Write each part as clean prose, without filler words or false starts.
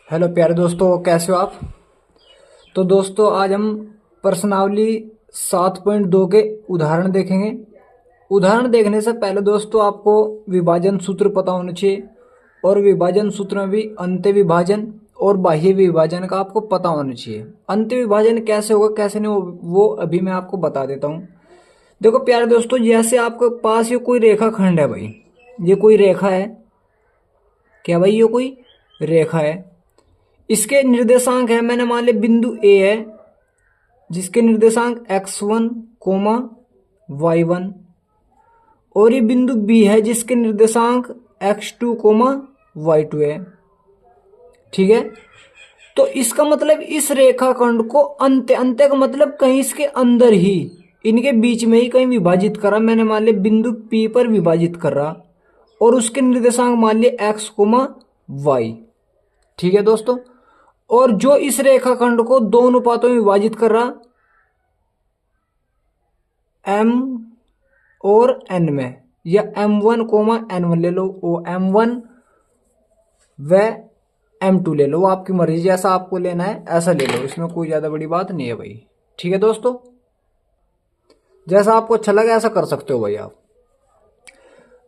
Hello प्यारे दोस्तों, कैसे हो आप। तो दोस्तों आज हम प्रश्नावली 7.2 के उदाहरण देखेंगे। उदाहरण देखने से पहले दोस्तों आपको विभाजन सूत्र पता होना चाहिए और विभाजन सूत्र में भी अंत्य विभाजन और बाह्य विभाजन का आपको पता होना चाहिए। अंत्य विभाजन कैसे होगा कैसे नहीं वो अभी मैं आपको बता देता हूँ। देखो प्यारे दोस्तों, जैसे आपके पास ये कोई रेखा खंड है भाई, ये कोई रेखा है। क्या भाई, ये कोई रेखा है। इसके निर्देशांक है, मैंने मान लिया बिंदु ए है जिसके निर्देशांक x1 कोमा y1, और ये बिंदु बी है जिसके निर्देशांक x2 कोमा y2 है। ठीक है, तो इसका मतलब इस रेखाखंड को अंत्य अंत्य का मतलब कहीं इसके अंदर ही, इनके बीच में ही कहीं विभाजित करा। मैंने मान लिया बिंदु P पर विभाजित कर रहा और उसके निर्देशांक मान लिया x कोमा y। ठीक है दोस्तों, और जो इस रेखाखंड को दो अनुपातों में विभाजित कर रहा, m और n में, या m1 कोमा n1 ले लो, वो m1 व m2 ले लो, वो आपकी मर्जी, जैसा आपको लेना है ऐसा ले लो, इसमें कोई ज्यादा बड़ी बात नहीं है भाई। ठीक है दोस्तों, जैसा आपको अच्छा लगे ऐसा कर सकते हो भाई आप।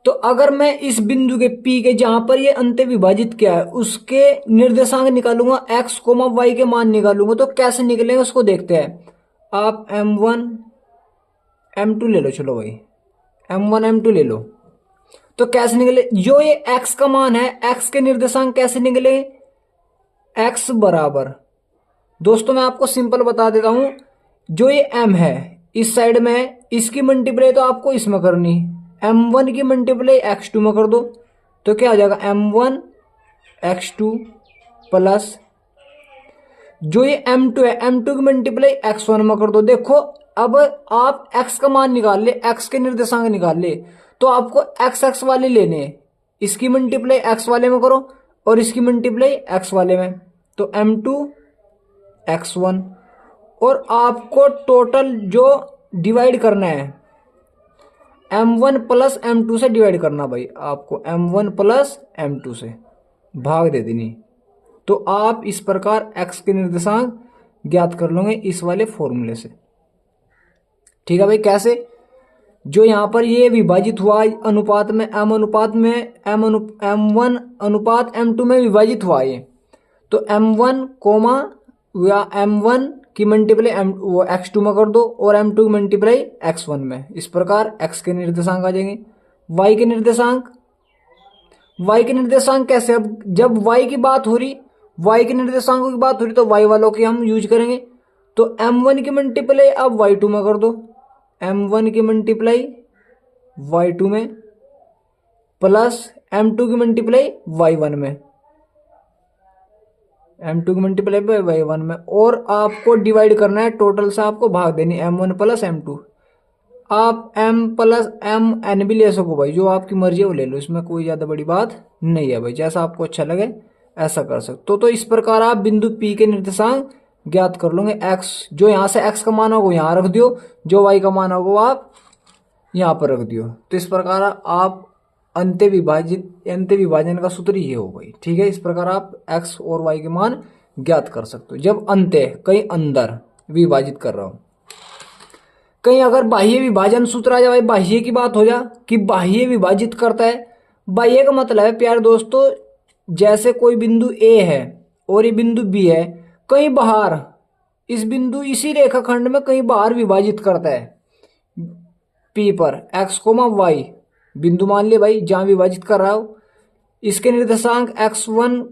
तो अगर मैं इस बिंदु के P के जहां पर ये अंत्य विभाजित किया है उसके निर्देशांक निकालूंगा, x कोमा y के मान निकालूंगा, तो कैसे निकलेंगे उसको देखते हैं। आप m1 m2 ले लो, चलो भाई m1 m2 ले लो। तो कैसे निकले, जो ये x का मान है, x के निर्देशांक कैसे निकले, x बराबर, दोस्तों मैं आपको सिंपल बता देता हूं, जो ये m है इस साइड में है, इसकी मल्टीप्लाई तो आपको इसमें करनी, m1 की मल्टीप्लाई x2 में कर दो, तो क्या आ जाएगा m1 x2 प्लस जो ये m2 है, m2 की मल्टीप्लाई x1 में कर दो। देखो अब आप x का मान निकाल ले, x के निर्देशांक निकाल ले, तो आपको x वाले लेने, इसकी मल्टीप्लाई x वाले में करो और इसकी मल्टीप्लाई x वाले में, तो m2 x1, और आपको टोटल जो डिवाइड करना है m1 प्लस m2 से डिवाइड करना भाई, आपको m1 प्लस m2 से भाग दे देनी। तो आप इस प्रकार x के निर्देशांक ज्ञात कर लोगे इस वाले फॉर्मूले से। ठीक है भाई, कैसे, जो यहां पर ये विभाजित हुआ अनुपात में, m1 अनुपात m2 में विभाजित हुआ ये, तो m1 कोमा या m1 की मल्टीप्लाई वो x2 में कर दो और m2 की मल्टीप्लाई x1 में, इस प्रकार x के निर्देशांक आ जाएंगे। y के निर्देशांक कैसे, अब जब y की बात हो रही, y के निर्देशांकों की बात हो रही तो y वालों की हम यूज करेंगे, तो m1 की मल्टीप्लाई अब y2 में कर दो, m1 की मल्टीप्लाई y2 में प्लस m2 की मल्टीप्लाई y1 में, m2 की मल्टीप्लाई बाई y1 में, और आपको डिवाइड करना है, टोटल से आपको भाग देनी m1 प्लस m2। आप m प्लस m n भी ले सको भाई, जो आपकी मर्जी है वो ले लो, इसमें कोई ज़्यादा बड़ी बात नहीं है भाई, जैसा आपको अच्छा लगे ऐसा कर सकते हो। तो इस प्रकार आप बिंदु P के निर्देशांक ज्ञात कर लोगे। x जो यहाँ से x का मान होगा यहाँ रख दियो, जो y का मान होगा आप यहाँ पर रख दियो। तो इस प्रकार आप अंत्य विभाजन का सूत्र ये हो भाई। ठीक है, इस प्रकार आप x और y के मान ज्ञात कर सकते हो जब अंत्य कहीं अंदर विभाजित कर रहा हूं। कहीं अगर बाह्य विभाजन सूत्र आ जाए भाई, बाह्य की बात हो जा कि बाह्य विभाजित करता है, बाह्य का मतलब है प्यारे दोस्तों, जैसे कोई बिंदु A है और ये बिंदु B है, कहीं बाहर इस बिंदु इसी रेखाखंड में कहीं बाहर विभाजित करता है P पर x कोमा y, बिंदु मान लिया भाई जहां विभाजित कर रहा हो, इसके निर्देशांक x1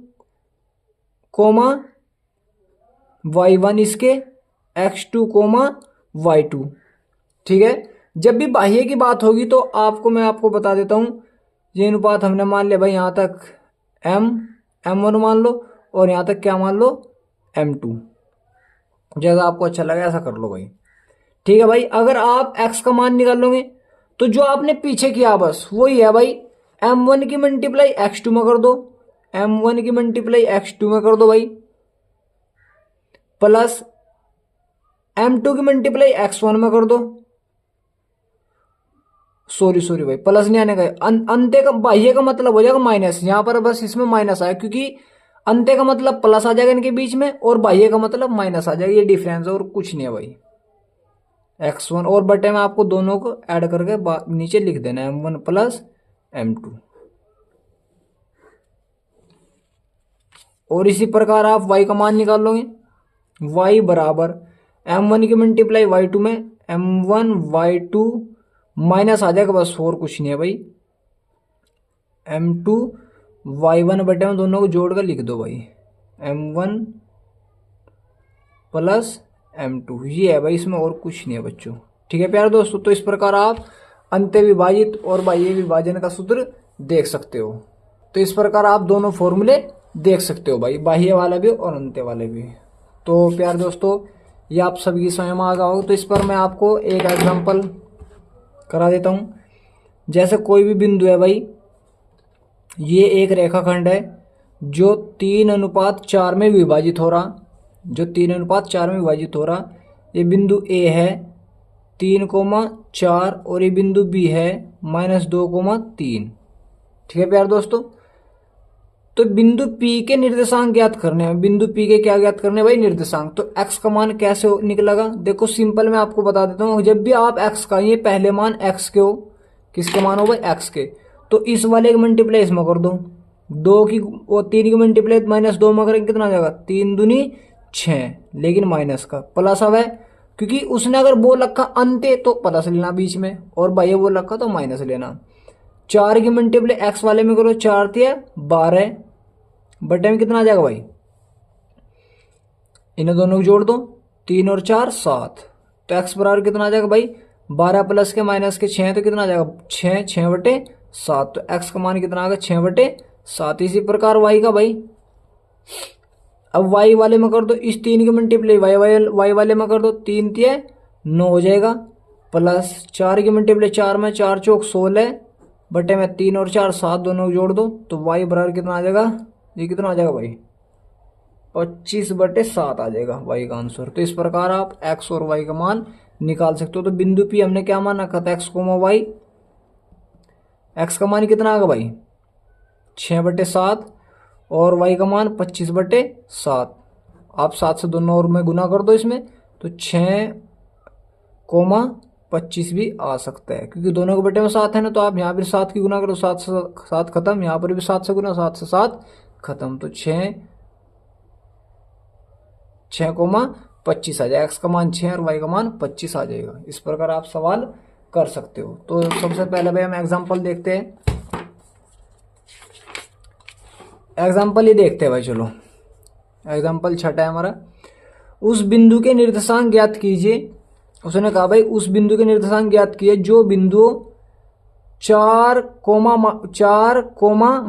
कोमा y1, इसके x2 कोमा y2। ठीक है, जब भी बाह्य की बात होगी तो मैं आपको बता देता हूं, ये अनुपात हमने मान लिया भाई यहाँ तक m1 मान लो और यहाँ तक क्या मान लो m2, जैसा आपको अच्छा लगे ऐसा कर लो भाई। ठीक है भाई, अगर आप x का मान निकालोगे तो जो आपने पीछे किया बस वही है भाई, m1 की मल्टीप्लाई x2 में कर दो, m1 की मल्टीप्लाई x2 में कर दो भाई, प्लस m2 की मल्टीप्लाई x1 में कर दो, सॉरी भाई प्लस नहीं आने का, अंत्य का बाह्य का मतलब हो जाएगा माइनस, यहां पर बस इसमें माइनस आया क्योंकि अंत्य का मतलब प्लस आ जाएगा इनके बीच में, और बाह्य का मतलब माइनस आ जाएगा। ये डिफरेंस है और कुछ नहीं है भाई। x1 और बटे में आपको दोनों को ऐड करके नीचे लिख देना है m1 प्लस m2। और इसी प्रकार आप y का मान निकाल लोगे। y बराबर m1 की मल्टीप्लाई y2 में m1 y2 माइनस आ जाएगा बस, और कुछ नहीं है भाई। m2 y1 बटे में दोनों को जोड़ कर लिख दो भाई m1 प्लस m2। ये है भाई इसमें, और कुछ नहीं है बच्चों। ठीक है प्यारे दोस्तों, तो इस प्रकार आप अंत्य विभाजित और बाह्य विभाजन का सूत्र देख सकते हो। तो इस प्रकार आप दोनों फॉर्मूले देख सकते हो भाई, बाह्य वाला भी और अंत्य वाले भी। तो प्यारे दोस्तों ये आप सभी समझ में आ गया होगा। तो इस पर मैं आपको एक एग्जांपल करा देता हूँ। जैसे कोई भी बिंदु है भाई, ये एक रेखाखंड है जो 3:4 में विभाजित हो रहा, जो 3:4 में विभाजित हो रहा। ये बिंदु ए है 3,4 और ये बिंदु बी है -2,3। ठीक है प्यारे दोस्तों, तो बिंदु P के निर्देशांक ज्ञात करने हैं। बिंदु P के क्या ज्ञात करने भाई? निर्देशांक। तो x का मान कैसे निकलेगा? देखो सिंपल मैं आपको बता देता हूँ। जब भी आप x का, ये पहले मान x के हो, किसके मान हो भाई? x के। तो इस वाले की मल्टीप्लाई इसमें कर दो, 2 की और 3 की मल्टीप्लाई -2 में करेंगे कितना आ जाएगा? 3 दूनी 6, लेकिन माइनस का प्लस अब है, क्योंकि उसने अगर बोल रखा अंत्य तो प्लस लेना बीच में, और बाह्य बोल रखा तो माइनस लेना। 4 की मल्टीप्लाई x वाले में करो, 4 × 12 बटे में कितना आ जाएगा भाई? इन्हें दोनों को जोड़ दो, 3 और 4 7। तो x बराबर कितना आ जाएगा भाई? 12 प्लस के माइनस के 6, तो कितना आ जाएगा? 6 बटे 7। तो x का मान कितना आ गया? 6 बटे 7। इसी प्रकार y का भाई, अब y वाले में कर दो, इस 3 की मल्टीप्लाई y वाले में कर दो, 3 × 9 हो जाएगा, प्लस 4 की मल्टीप्लाई 4 में 4 × 4 16 बटे में 3 और 4 7, दोनों को जोड़ दो। तो y बराबर कितना आ जाएगा? ये कितना आ जाएगा भाई? 25 बटे 7 आ जाएगा y का आंसर। तो इस प्रकार आप x और y का मान निकाल सकते हो। तो बिंदु P हमने क्या मान रखा था? x, y। x का मान कितना आ गया भाई? 6 बटे 7, और y का मान 25 बटे 7। आप 7 से दोनों और में गुना कर दो इसमें, तो 6,25 भी आ सकता है, क्योंकि दोनों के बटे में 7 है ना। तो आप यहाँ पर 7 की गुना करो, 7 से 7 खत्म, यहाँ पर भी 7 से गुना, 7 से 7 खत्म। तो 6,25 आ जाएगा। x का मान 6 और y का मान 25 आ जाएगा। इस प्रकार आप सवाल कर सकते हो। तो सबसे पहले भाई हम एग्जांपल देखते हैं। एग्जांपल ही देखते हैं भाई। चलो एग्जांपल 6 है हमारा। उस बिंदु के निर्देशांक ज्ञात कीजिए। उसने कहा भाई उस बिंदु के निर्देशांक ज्ञात कीजिए जो बिंदु 4,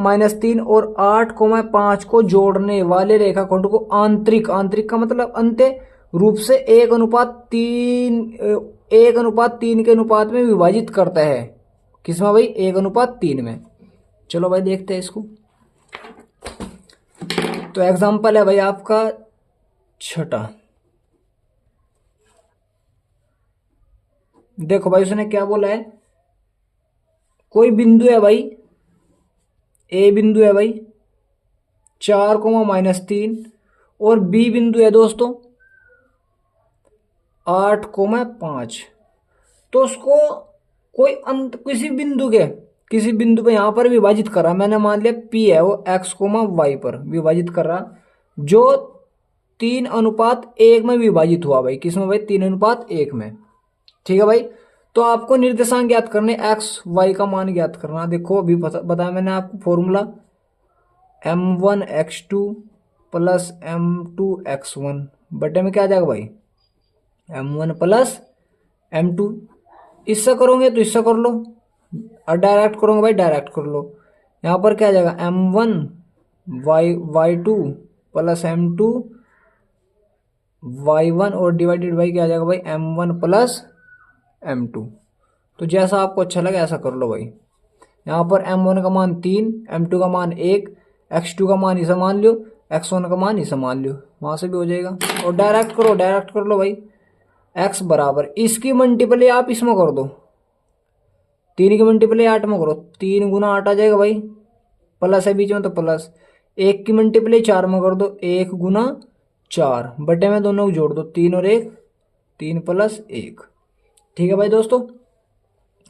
-3 और 8,5 को जोड़ने वाले रेखाखंड को आंतरिक का मतलब अंत्य रूप से 1:3 के अनुपात में विभाजित करता है। किसमें भाई? 1:3 में। चलो भाई देखते हैं इसको। तो एग्जांपल है भाई आपका 6। देखो भाई उसने क्या बोला है, कोई बिंदु है भाई, ए बिंदु है भाई 4, -3, और बी बिंदु है दोस्तों 8,5। तो उसको कोई किसी बिंदु पे यहां पर विभाजित कर रहा। मैंने मान लिया P है वो x, y पर विभाजित कर रहा, जो 3:1 में विभाजित हुआ भाई। किसमें भाई? 3:1 में। ठीक है भाई। तो आपको निर्देशांक ज्ञात करने, x, y का मान ज्ञात करना। देखो अभी बताया मैंने आपको फॉर्मूला, m1x2 प्लस m2x1 बटे में क्या आ जाएगा भाई? m1 plus m2। इससे करोगे तो इससे कर लो, और डायरेक्ट करोगे भाई डायरेक्ट कर लो। यहाँ पर क्या आ जाएगा? m1 y2 plus m2 y1, और डिवाइडेड बाई क्या आ जाएगा भाई? m1 plus m2। तो जैसा आपको अच्छा लगे ऐसा कर लो भाई। यहाँ पर m1 का मान 3, m2 का मान 1, x2 का मान इसे मान लो, x1 का मान इसे मान लो, वहां से भी हो जाएगा। और डायरेक्ट कर लो भाई। x बराबर इसकी मल्टीप्लाई आप इसमें कर दो, 3 की मल्टीप्लाई 8 में करो, 3 × 8 आ जाएगा भाई, प्लस है बीच में तो प्लस, 1 की मल्टीप्लाई 4 में कर दो, 1 गुना 4 बटे में दोनों को जोड़ दो, 3 और 1 3 प्लस 1। ठीक है भाई दोस्तों,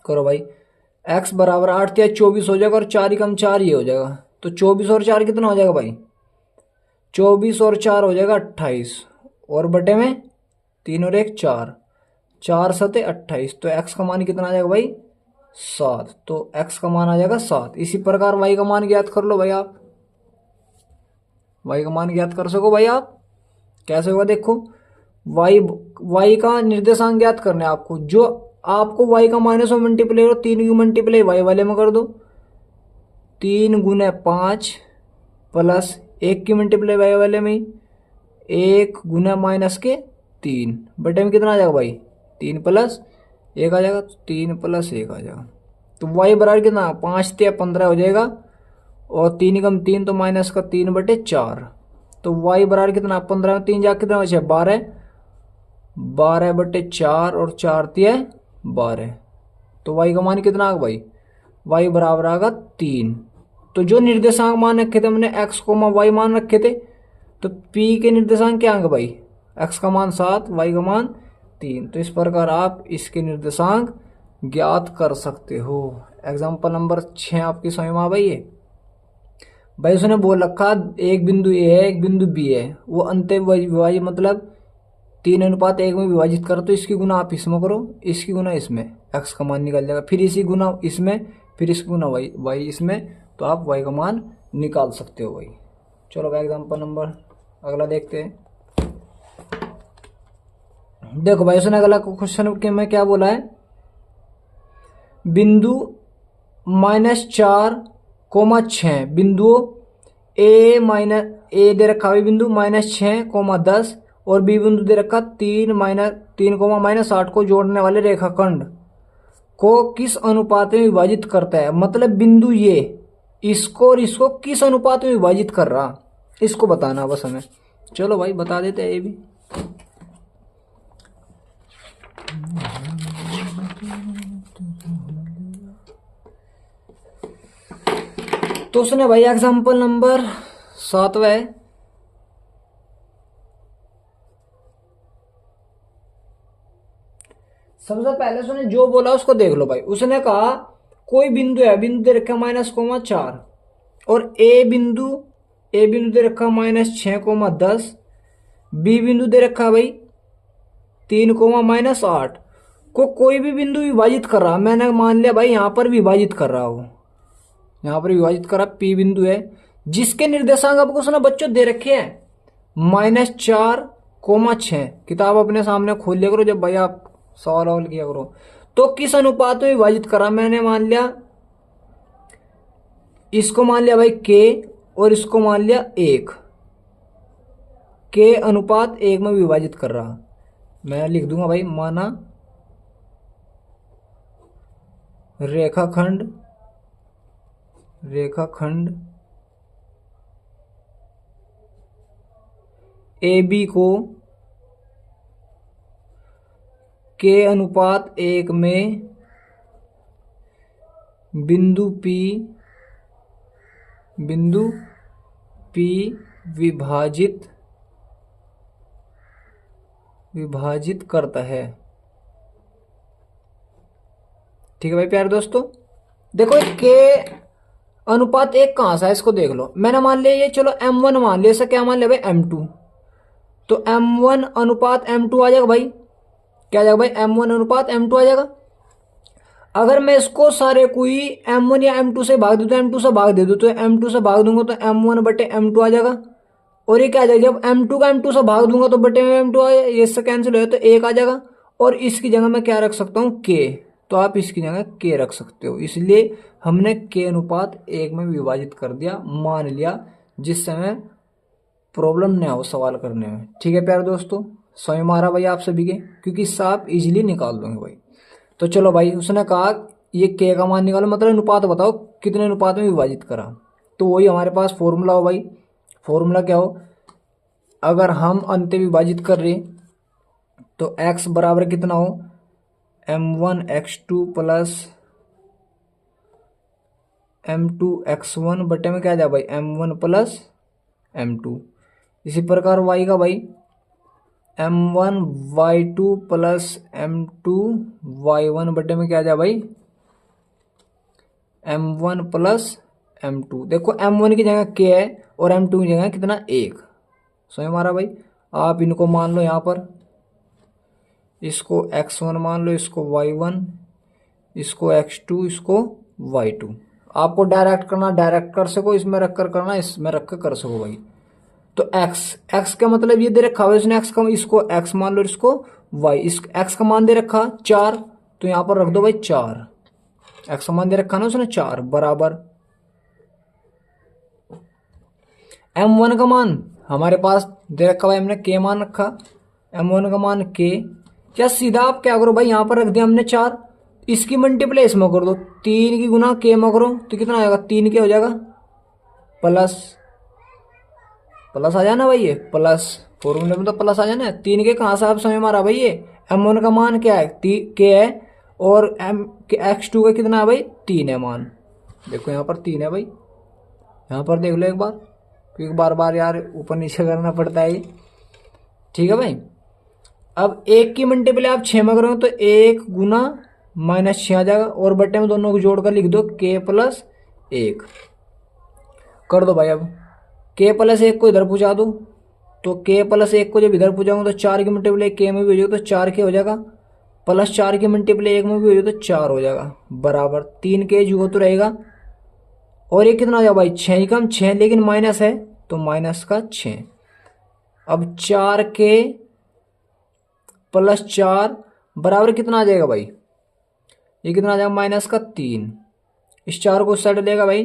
करो भाई। x बराबर 8 या 24 हो जाएगा और 4 ही कम 4 ये हो जाएगा। तो 24 और 4 कितना हो जाएगा भाई? 24 और 4 हो जाएगा 28 और बटे में 3 और 1 4, 4 सते 28। तो x का मान कितना आ जाएगा भाई? 7। तो x का मान आ जाएगा 7। इसी प्रकार y का मान ज्ञात कर लो भाई आप। y का मान ज्ञात कर सको भाई आप। कैसे होगा देखो, y का निर्देशांक ज्ञात करना है आपको। जो आपको y का माइनस में मल्टीप्लाई हो, 3 की मल्टीप्लाई y वाले में कर दो, 3 गुना 5 प्लस 1 की मल्टीप्लाई y वाले में 1 गुना माइनस के 3 बटे में कितना आ जाएगा भाई? 3 प्लस 1 आ जाएगा। 3 प्लस 1 आ जाएगा। तो y बराबर कितना? 5 या 15 हो जाएगा और 3 कम 3 तो माइनस का 3 बटे 4। तो y बराबर कितना? 15 में 3 जा कितना बचे? 12, 12 बटे 4 और 4 तिया 12। तो y का मान कितना आ गया भाई? y बराबर आएगा 3। तो जो निर्देशांक मान रखे थे हमने x कोमा y मान रखे थे, तो p के निर्देशांक क्या आएंगे भाई? x का मान 7, y का मान 3। तो इस प्रकार आप इसके निर्देशांक ज्ञात कर सकते हो। एग्जाम्पल नंबर 6 आपकी समझ में आ भाई है भाई। उसने बोल रखा एक बिंदु ए है, एक बिंदु बी है, वो अंत्य विभाजित मतलब 3:1 में विभाजित करो। तो इसकी गुना आप इसमें करो, इसकी गुना इसमें, x का मान निकल जाएगा। फिर इसी गुना इसमें, फिर इसकी गुना y इसमें, तो आप y का मान निकाल सकते हो भाई। चलो भाई एग्जाम्पल नंबर अगला देखते हैं। देखो भाई उसने अगला क्वेश्चन के में क्या बोला है? बिंदु -4,6 बिंदुओं ए दे रखा है बिंदु -6,10 और बी बिंदु दे रखा 3,-8 को जोड़ने वाले रेखाखंड को किस अनुपात में विभाजित करता है? मतलब बिंदु ये इसको और इसको किस अनुपात में विभाजित कर रहा, इसको बताना बस हमें। चलो भाई बता देते हैं ये भी। तो उसने भाई एग्जाम्पल नंबर 7 है। सबसे पहले उसने जो बोला उसको देख लो भाई। उसने कहा कोई बिंदु है, बिंदु दे रखा -4 और ए बिंदु दे रखा -6,10, बी बिंदु दे रखा भाई 3,-8 को कोई भी बिंदु विभाजित कर रहा। मैंने मान लिया भाई यहां पर विभाजित कर रहा हो, यहां पर विभाजित करा पी बिंदु है, जिसके निर्देशांक आपको उसने बच्चों दे रखे हैं -4,6। किताब अपने सामने खोल लिया करो जब भाई आप सवाल किया करो। तो किस अनुपात में विभाजित करा? मैंने मान लिया इसको मान लिया भाई k और इसको मान लिया 1, k अनुपात 1 में विभाजित कर रहा। मैं लिख दूंगा भाई, माना रेखाखंड AB को k अनुपात 1 में बिंदु P विभाजित करता है। ठीक है भाई प्यारे दोस्तों, देखो k अनुपात 1 कहां से है इसको देख लो। मैंने मान लिया ये, चलो m1 मान लिया, ऐसा क्या मान लिया भाई m2, तो m1 अनुपात m2 आ जाएगा भाई। क्या आ जाएगा भाई? m1 अनुपात m2 आ जाएगा। अगर मैं इसको सारे कोई m1 या m2 से भाग दूं तो m2 से भाग दे दूं, तो m2 से भाग दूंगा तो m1 बटे m2 आ जाएगा। और ये क्या आ जाएगा? जब m2 का m2 से भाग दूंगा तो बटे में m2 आ जाएगा, ये इससे कैंसिल हो तो 1 आ जाएगा। और इसकी जगह मैं क्या रख सकता हूँ? k। तो आप इसकी जगह k रख सकते हो। इसलिए हमने k अनुपात 1 में विभाजित कर दिया, मान लिया, जिससे हमें प्रॉब्लम नहीं हो सवाल करने में। ठीक है प्यारे दोस्तों, समझ में आ रहा भाई आप सभी के? क्योंकि इससे आप इजीली निकाल दोगे भाई। तो चलो भाई, उसने कहा ये k का मान निकालो, मतलब अनुपात बताओ कितने अनुपात में विभाजित करा। तो वही हमारे पास फॉर्मूला हो भाई। फॉर्मूला क्या हो? अगर हम अंत्य विभाजित कर रहे तो x बराबर कितना हो? m1x2 प्लस m2x1 बटे में क्या जाए भाई? m1 plus m2। इसी प्रकार y का भाई m1 y2 plus m2 y1 बटे में क्या आ जाए भाई m1 प्लस m2। देखो m1 की जगह k है और m2 की जगह कितना 1। समझ मारा भाई। आप इनको मान लो यहाँ पर, इसको x1 मान लो, इसको y1, इसको x2, इसको y2। आपको डायरेक्ट करना डायरेक्ट कर सको, इसमें रख कर करना इसमें रख कर सको भाई। तो x का मतलब ये दे रखा है इसने x का, इसको x मान लो, इसको y, इस x का मान दे रखा 4, तो यहाँ पर रख दो भाई 4। x का मान दे रखा ना उसने 4 बराबर m1 का मान हमारे पास दे रखा भाई, हमने k मान रखा, m1 का मान k। क्या सीधा आप क्या करो भाई, यहाँ पर रख दिया हमने 4, इसकी मल्टीप्लाई इसमें कर दो, 3 की गुना k में करो तो कितना आएगा 3 के हो जाएगा प्लस आ जाना भाई, ये प्लस फॉर्मूले में तो प्लस आ जाना। 3 के कहाँ से आप समझ मारा भाई, ये m1 का मान क्या है k है और x2 का कितना है भाई 3 है मान। देखो यहाँ पर 3 है भाई, यहाँ पर देख लो एक बार, क्योंकि बार बार यार ऊपर नीचे करना पड़ता है ये। ठीक है भाई। अब 1 की मल्टीप्लाई आप 6 में करोगे तो 1 गुना -6 आ जाएगा, और बट्टे में दोनों को जोड़कर लिख दो k प्लस 1 कर दो भाई। अब k प्लस 1 को इधर पहुँचा दो, तो k प्लस 1 को जब इधर पहुँचाऊंगा तो 4 की मल्टीप्लाई k में भी हो जाएगा तो 4k हो जाएगा, प्लस 4 की मल्टीप्लाई 1 में भी हो जाएगा तो 4 हो जाएगा बराबर 3k जुगो तो रहेगा। और ये कितना आ जाएगा भाई 6 ही कम 6, लेकिन माइनस है तो माइनस का 6। अब 4k प्लस 4 बराबर कितना आ जाएगा भाई, ये कितना आ जाएगा माइनस का 3। इस 4 को उस साइड लेगा भाई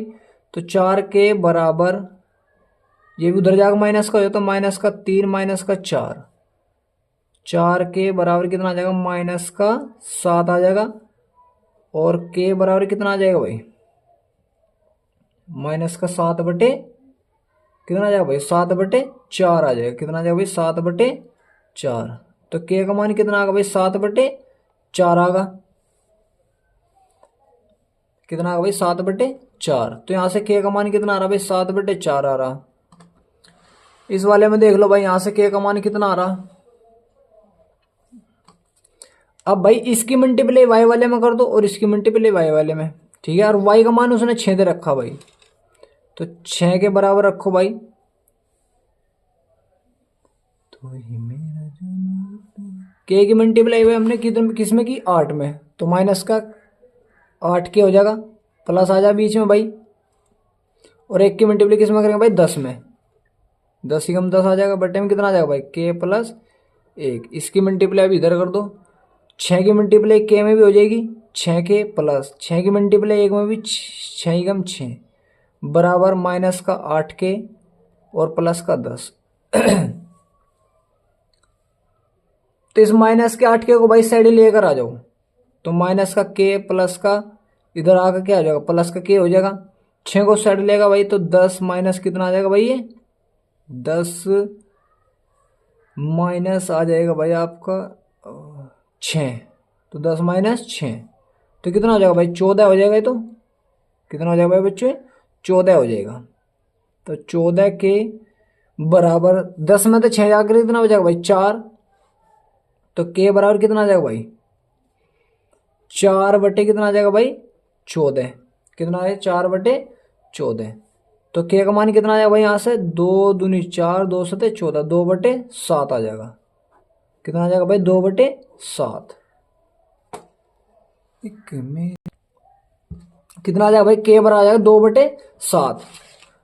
तो 4k बराबर, ये भी उधर जाकर माइनस का हो जाए तो माइनस का 3 माइनस का 4, 4k बराबर कितना आ जाएगा माइनस का 7 आ जाएगा। और k बराबर कितना आ जाएगा भाई माइनस का 7 बटे कितना आ जाएगा भाई 7 बटे 4 आ जाएगा। कितना आ जाएगा भाई 7 बटे 4। तो k का मान कितना आएगा भाई 7 बटे 4 आएगा। कितना आएगा भाई 7 बटे 4। तो यहाँ से k का मान कितना आ रहा भाई 7 बटे 4 आ रहा। इस वाले में देख लो भाई, यहाँ से k का मान कितना आ रहा। अब भाई इसकी मल्टीप्लाई y वाले में कर दो और इसकी मल्टीप्लाई y वाले में। ठीक है। और y का मान उसने 6 दे रखा भाई, तो 6 के बराबर रखो भाई। तो k की मल्टीप्लाई हुई हमने किस में की 8 में, तो माइनस का 8k हो जाएगा, प्लस आ जाए बीच में भाई। और 1 की मल्टीप्लाई किस में करेंगे भाई 10 में, 10 ही कम 10 आ जाएगा, बटे में कितना आ जाएगा भाई k प्लस 1। इसकी मल्टीप्लाई भी इधर कर दो, 6 की मल्टीप्लाई k में भी हो जाएगी 6k प्लस 6 की मल्टीप्लाई 1 में भी 6 ही कम 6 बराबर माइनस का 8k और प्लस का 10। तो इस माइनस के 8k को भाई साइड लेकर आ जाओ, तो माइनस का k प्लस का इधर आकर क्या हो जाएगा प्लस का k हो जाएगा। 6 को साइड लेगा भाई तो 10 माइनस कितना आ जाएगा भाई, ये 10 माइनस आ जाएगा भाई आपका 6, तो 10 माइनस 6 तो कितना हो जाएगा भाई 14 हो जाएगा। तो कितना हो जाएगा भाई बच्चे 14 हो जाएगा। तो 14 के बराबर 10 में तो 6 जाकर कितना हो जाएगा भाई 4, तो k बराबर कितना आ जाएगा भाई 4 बटे कितना आ जाएगा भाई 14। कितना है 4 बटे 14। तो k का मान कितना आ जाएगा भाई यहाँ से 2 दूनी 4 2 सते 14, 2 बटे 7 आ जाएगा। कितना आ जाएगा भाई 2 बटे 7। कितना आ जाएगा भाई k बराबर आ जाएगा 2 बटे 7।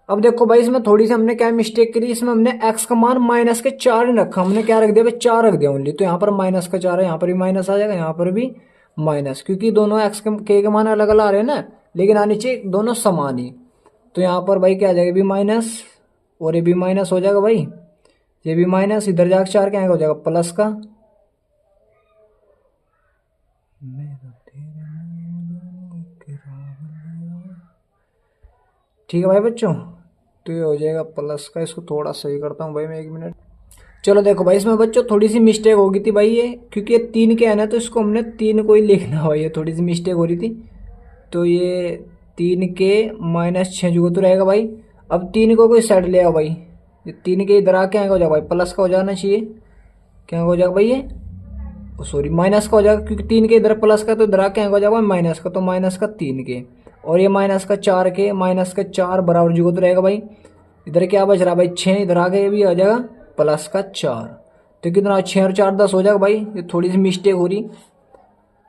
अब देखो भाई इसमें थोड़ी सी हमने क्या मिस्टेक करी, इसमें हमने x का मान माइनस के 4 नहीं रखा, हमने क्या रख दिया भाई 4 रख दिया ओनली। तो यहाँ पर माइनस का 4 है, यहाँ पर भी माइनस आ जाएगा, यहाँ पर भी माइनस, क्योंकि दोनों x के मान अलग अलग आ रहे हैं ना, लेकिन आने चाहिए दोनों समान ही। तो यहाँ पर भाई क्या आ जाएगा भी माइनस और ये भी माइनस हो जाएगा भाई, ये भी माइनस, इधर जाकर 4 क्या हो जाएगा प्लस का। ठीक है भाई बच्चों, तो ये हो जाएगा प्लस का। इसको थोड़ा सही करता हूँ भाई मैं 1 मिनट। चलो देखो भाई इसमें बच्चों थोड़ी सी मिस्टेक हो गई थी भाई, ये क्योंकि ये 3 के है ना, तो इसको हमने 3 को ही लिखना हो, ये थोड़ी सी मिस्टेक हो रही थी। तो ये 3 के -6 जो तो रहेगा भाई। अब 3 को कोई साइड ले आओ भाई, ये 3 के इधर आके क्या हो जाएगा भाई, प्लस का हो जाना चाहिए। क्या हो जाएगा भाई ये, सॉरी माइनस का हो जाएगा, क्योंकि 3 के इधर प्लस का तो इधर आके क्या हो जाएगा माइनस का, तो माइनस का 3 के, और ये माइनस का 4 के, माइनस का 4 बराबर जो तो रहेगा भाई, इधर क्या बच रहा भाई 6, इधर आके ये भी आ जाएगा प्लस का 4। तो कितना 6 और 4 10 हो जाएगा भाई। ये थोड़ी सी मिस्टेक हो रही,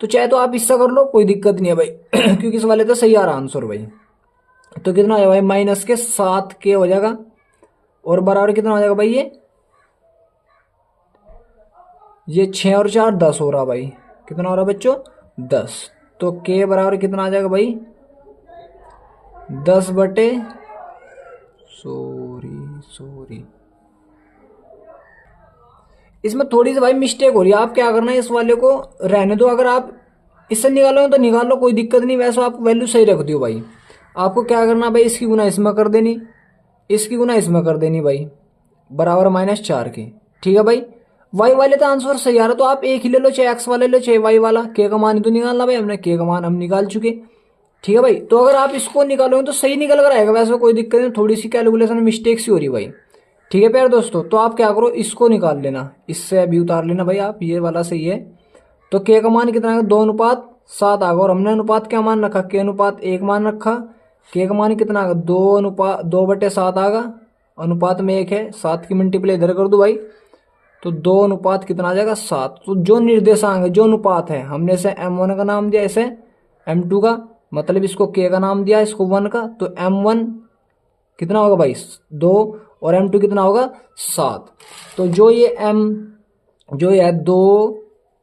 तो चाहे तो आप इससे कर लो, कोई दिक्कत नहीं है भाई क्योंकि इस वाले तो सही आ रहा आंसर भाई। तो कितना हो जाएगा भाई, माइनस के 7 के हो जाएगा, और बराबर कितना हो जाएगा भाई ये 6 और 4 10 हो रहा भाई। कितना हो रहा बच्चों 10। तो के बराबर कितना आ जाएगा भाई 10 बटे, सॉरी इसमें थोड़ी सी भाई मिस्टेक हो रही है। आप क्या करना है, इस वाले को रहने दो, अगर आप इससे निकालोगे तो निकाल लो, कोई दिक्कत नहीं, वैसे आप वैल्यू सही रख दियो भाई। आपको क्या करना भाई, इसकी गुना इसमें कर देनी, इसकी गुना इसमें कर देनी भाई, बराबर -4 के। ठीक है भाई, वाई वाले तो आंसर सही आ रहा, तो आप एक ही ले लो, चाहे एक्स वाले ले चाहे वाई वाला। के का मान ही तो निकालना भाई हमने, के का मान हम निकाल चुके। ठीक है भाई, तो अगर आप इसको निकालोगे तो सही निकल कर आएगा, वैसे कोई दिक्कत नहीं, थोड़ी सी कैलकुलेशन में मिस्टेक सी हो रही भाई। ठीक है प्यारे दोस्तों, तो आप क्या करो, इसको निकाल लेना, इससे अभी उतार लेना भाई आप, ये वाला सही है। तो के का मान कितना है 2:7 आगा, और हमने अनुपात क्या मान रखा, के अनुपात 1 मान रखा। के का मान कितना आगा 2/7 आगा, अनुपात में 1 है, 7 की मल्टीप्लाई इधर कर दो भाई, तो 2 अनुपात कितना आ जाएगा 7। तो जो निर्देशांक है, जो अनुपात है, हमने इसे M1 का नाम दिया, इसे M2 का, मतलब इसको के का नाम दिया, इसको 1 का, तो M1 कितना होगा भाई 2, और M2 कितना होगा 7। तो जो ये जो ये है 2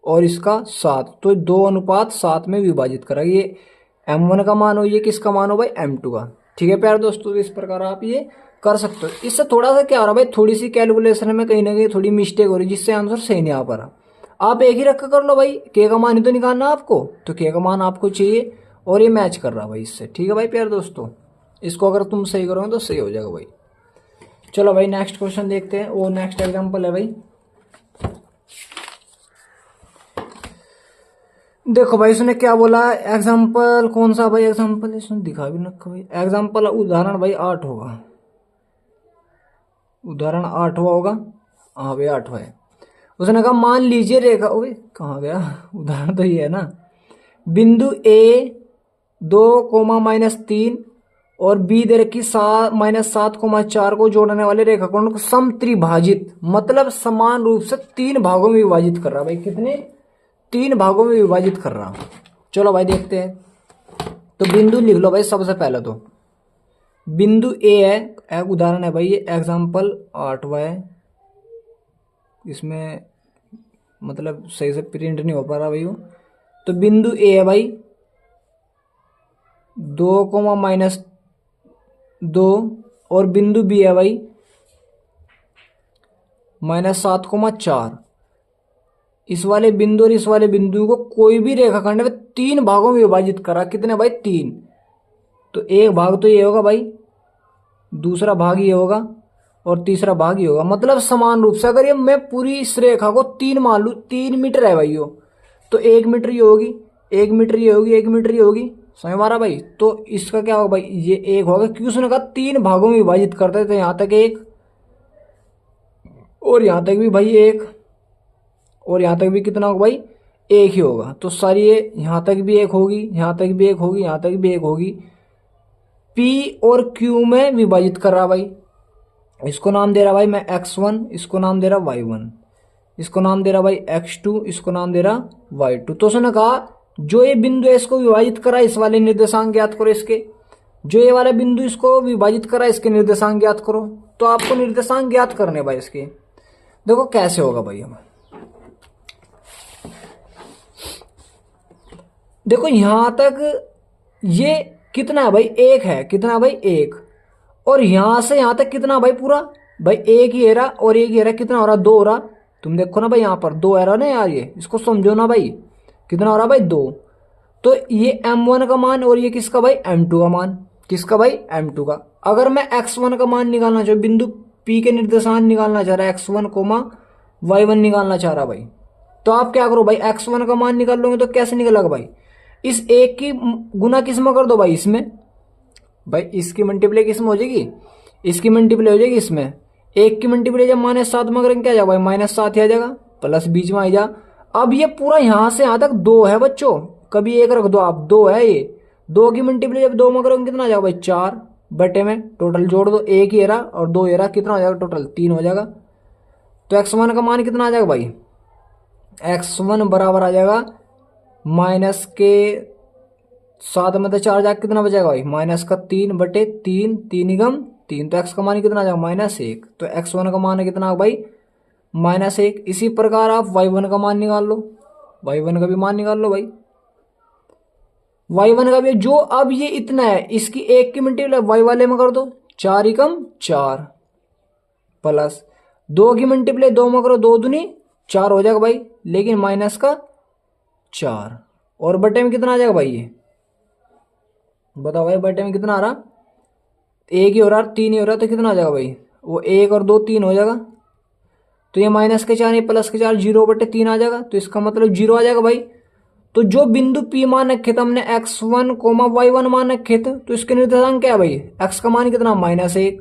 और इसका 7, तो 2:7 में विभाजित करा, ये M1 का मान हो, ये किसका मान हो भाई M2 का। ठीक है प्यारे दोस्तों, तो इस प्रकार आप ये कर सकते हो। इससे थोड़ा सा क्या हो रहा भाई, थोड़ी सी कैलकुलेशन में कहीं ना कहीं थोड़ी मिस्टेक हो रही, जिससे आंसर सही नहीं आ पा रहा। आप एक ही रख कर लो भाई, के का मान ही तो निकालना आपको, तो के का मान आपको चाहिए, और ये मैच कर रहा भाई इससे। ठीक है भाई प्यारे दोस्तों, इसको अगर तुम सही करोगे तो सही हो जाएगा भाई। चलो भाई नेक्स्ट क्वेश्चन देखते हैं, वो नेक्स्ट एग्जाम्पल है भाई। देखो भाई इसने क्या बोला, एग्जाम्पल कौन सा भाई, एग्जाम्पल इसने दिखा भी रखा भाई, एग्जाम्पल उदाहरण भाई 8 होगा, उदाहरण 8वां होगा, हाँ भाई 8वां है। उसने कहा मान लीजिए रेखा, ओए कहाँ गया, उदाहरण तो ये है ना, बिंदु ए 2, -3 और बी दे रखी -7,4 को जोड़ने वाले रेखाखंड को समत्रिभाजित, मतलब समान रूप से 3 भागों में विभाजित कर रहा भाई। कितने 3 भागों में विभाजित कर रहा। चलो भाई देखते हैं, तो बिंदु लिख लो भाई सबसे पहले, तो बिंदु ए है, उदाहरण है भाई ये, एग्जाम्पल 8वां है, इसमें मतलब सही से प्रिंट नहीं हो पा रहा भाई वो। तो बिंदु ए है भाई 2, और बिंदु बी है भाई -7,4। इस वाले बिंदु और इस वाले बिंदु को कोई भी रेखाखंड में 3 भागों में विभाजित करा, कितने भाई 3। तो एक भाग तो ये होगा भाई, दूसरा भाग ये होगा, और तीसरा भाग ये होगा, मतलब समान रूप से। अगर ये मैं पूरी इस रेखा को 3 मान लूँ, 3 मीटर है भाई यो, तो 1 मीटर ये होगी, 1 मीटर ये होगी, 1 मीटर ये होगी, समझ मारा भाई। तो इसका क्या होगा भाई, ये 1 होगा, क्योंकि उसने कहा 3 भागों में विभाजित करते थे, यहां तक 1, और यहां तक भी भाई 1, और यहां तक भी कितना होगा भाई 1 ही होगा। तो सारी ये यहां तक भी 1 होगी, यहां तक भी 1 होगी, यहां तक भी 1 होगी। P और Q में विभाजित कर रहा भाई, इसको नाम दे रहा भाई मैं x1, इसको नाम दे रहा y1, इसको नाम दे रहा भाई x2, इसको नाम दे रहा y2। तो उसने कहा जो ये बिंदु है इसको विभाजित करा, इस वाले निर्देशांक ज्ञात करो इसके। जो ये वाला बिंदु इसको विभाजित करा, इसके निर्देशांक ज्ञात करो। तो आपको निर्देशांक ज्ञात करने भाई इसके, देखो कैसे होगा भाई। हम देखो यहां तक ये कितना है भाई 1 है, कितना भाई 1, और यहां से यहां तक कितना भाई पूरा भाई 1 ही है रहा, और 1 ही है रहा, कितना हो रहा 2 हो रहा। तुम देखो ना भाई यहाँ पर 2 है रहा ना यार, ये इसको समझो ना भाई, कितना हो रहा भाई 2। तो ये M1 का मान, और ये किसका भाई M2 का मान, किसका भाई M2 का। अगर मैं x1 का मान निकालना चाहूँ, बिंदु P के निर्देशांक निकालना चाह रहा है, x1, y1 निकालना चाह रहा भाई, तो आप क्या करो भाई, x1 का मान निकाल लोगे तो कैसे निकलेगा भाई, इस 1 की गुना किस में कर दो भाई, इसमें भाई, इसकी मल्टीप्लाई किस में हो जाएगी, इसकी मल्टीप्लाई हो जाएगी इसमें, एक की मल्टीप्लाई जब -7 में करेंगे क्या आ जाएगा भाई, -7 ही आ जाएगा, प्लस बीच में आ जा। अब ये पूरा यहां से यहां तक 2 है बच्चों, कभी एक रख दो आप, 2 है ये। 2 की मल्टीप्लाई जब 2 में करोगे कितना आ जाएगा भाई, 4 बटे में टोटल जोड़ दो, एक ही एरा और 2 एरा, कितना हो जाएगा टोटल 3 हो जाएगा। तो x1 का मान कितना आ जाएगा भाई, x1 बराबर आ जाएगा माइनस के 7 में तो 4 जाकर कितना बचेगा भाई, -3 बटे 3, 3 निगम 3, तो x का मान कितना आ जाएगा -1। तो x1 का मान कितना है भाई -1। इसी प्रकार आप y1 का मान निकाल लो, y1 का भी मान निकाल लो भाई, y1 का भी जो, अब ये इतना है इसकी एक की मल्टीप्लाई y वाले में कर दो, 4 एकम 4 प्लस 2 की मल्टीप्लाई 2 में करो, 2 दूनी 4 हो जाएगा भाई, लेकिन माइनस का 4 और बटे में कितना आ जाएगा भाई, ये बताओ भाई बटे में कितना आ रहा, एक ही हो रहा 3 ही हो रहा, तो कितना आ जाएगा भाई, वो 1 और 2 3 हो जाएगा। तो ये -4 प्लस के 4 0 बटे 3 आ जाएगा, तो इसका मतलब 0 आ जाएगा भाई। तो जो बिंदु P मान रखे थे हमने x1, y1 मान रखे थे, तो इसके निर्देशांक क्या है भाई, x का मान कितना -1,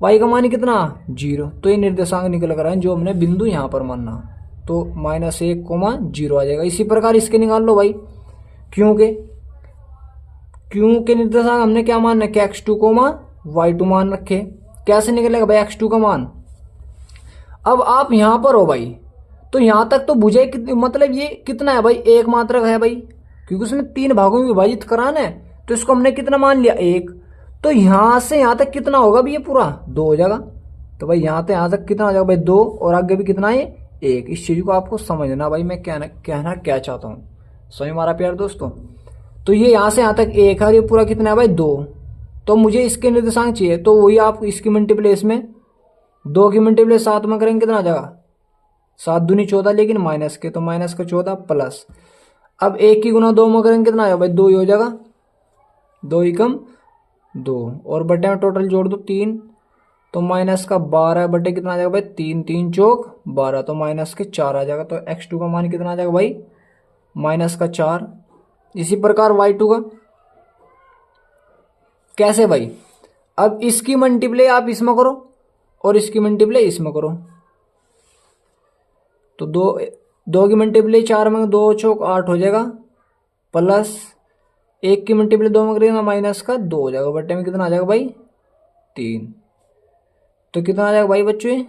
y का मान कितना 0, तो ये निर्देशांक निकल कर आए जो हमने बिंदु यहाँ पर मानना, तो -1, 0 आ जाएगा। इसी प्रकार इसके निकाल लो भाई, क्यों के निर्देशांक हमने क्या मान रखे, x2, y2 मान रखे। कैसे निकलेगा भाई x2 का मान, अब आप यहां पर हो भाई, तो यहां तक तो भुजाएं कितनी, मतलब ये कितना है भाई, एक मात्रक है भाई, क्योंकि उसने 3 भागों में विभाजित कराना है, तो इसको हमने कितना मान लिया 1। तो यहां से यहां तक कितना होगा भाई, ये पूरा 2 हो जाएगा। तो भाई यहां से यहां तक कितना हो जाएगा भाई 2, और आगे भी कितना है 1। इस चीज को आपको समझना भाई, मैं कहना क्या चाहता हूँ, समझ मारा प्यार दोस्तों। तो ये यहां से यहां तक 1 है और ये पूरा कितना है भाई 2, तो मुझे इसके निर्देशांक चाहिए, तो वही आप इसकी मल्टीप्लाई इसमें 2 की मल्टीप्लाई 7 में करेंगे कितना आ जाएगा, 7 दूनी 14, लेकिन माइनस के, तो माइनस का 14 प्लस, अब 1 की गुना 2 में करेंगे कितना आएगा भाई 2 ही हो जाएगा, 2 एकम 2 और बटे में टोटल जोड़ दो 3, तो माइनस का 12 बटे कितना आ जाएगा भाई 3, 3 चौक 12, तो माइनस के 4 आ जाएगा। तो x2 का मान कितना आ जाएगा भाई -4। इसी प्रकार y2 का कैसे भाई, अब इसकी मल्टीप्लाई आप इसमें करो और इसकी मल्टीप्लाई इसमें करो, तो 2 की मल्टीप्लाई 4 में 2 चौक 8 हो जाएगा, प्लस 1 की मल्टीप्लाई 2 में करेंगे माइनस का 2 हो जाएगा, बटे में कितना आ जाएगा भाई 3, तो कितना आ जाएगा भाई बच्चों